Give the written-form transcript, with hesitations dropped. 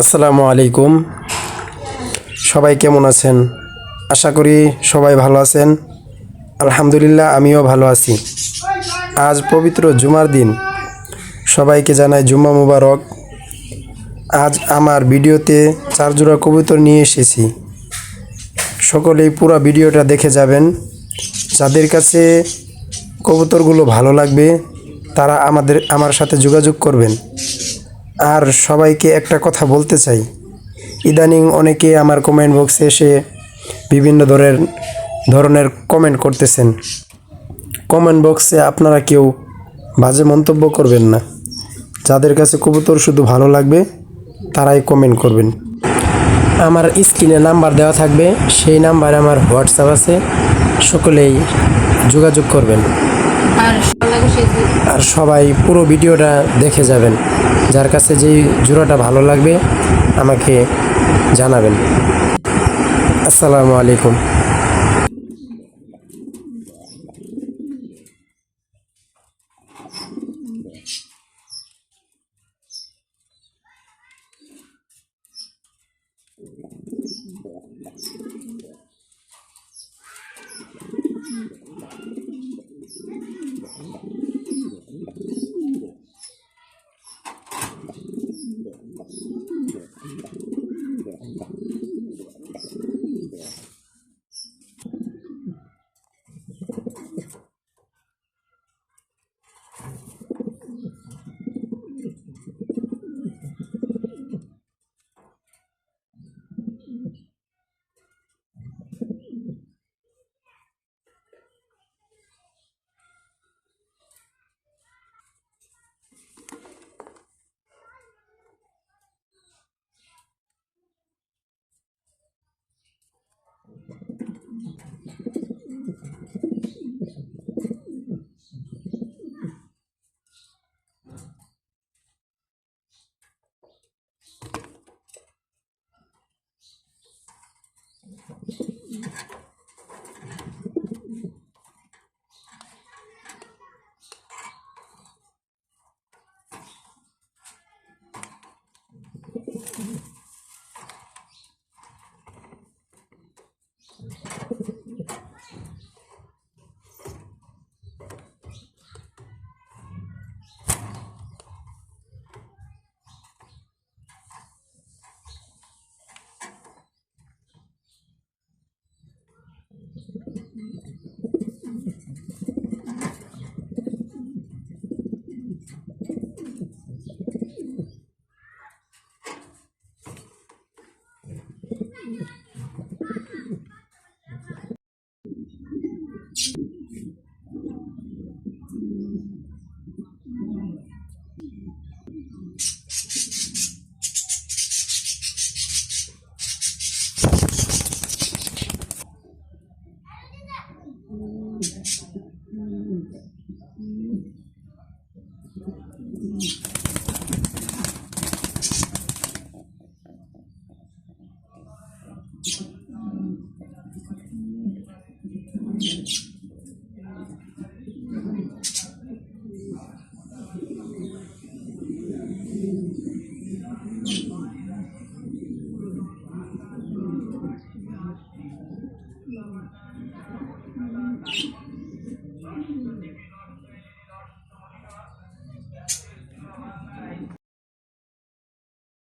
আসসালামু আলাইকুম। সবাই কেমন আছেন? আশা করি সবাই ভালো আছেন। আলহামদুলিল্লাহ আমিও ভালো আছি। আজ পবিত্র জুমার দিন। সবাইকে জানাই জুম্মা মুবারক। আজ আমার ভিডিওতে 4 জোড়া কবুতর নিয়ে এসেছি। সকলেই পুরো ভিডিওটা দেখে যাবেন। যাদের কাছে কবুতরগুলো ভালো লাগবে তারা আমার সাথে যোগাযোগ করবেন। আর সবাইকে একটা কথা বলতে চাই, ইদানিং অনেকে আমার কমেন্ট বক্সে এসে বিভিন্ন ধরনের কমেন্ট করতেছেন। কমেন্ট বক্সে আপনারা কেউ বাজে মন্তব্য করবেন না। যাদের কাছে কবুতর শুধু ভালো লাগবে তারাই কমেন্ট করবেন। আমার স্ক্রিনে নাম্বার দেওয়া থাকবে, সেই নাম্বারে আমার হোয়াটসঅ্যাপ আছে, সকলেই যোগাযোগ করবেন। আর সবাই পুরো ভিডিওটা দেখে যাবেন। যার কাছে যেই জোড়াটা ভালো লাগবে আমাকে জানাবেন। আসসালামু আলাইকুম।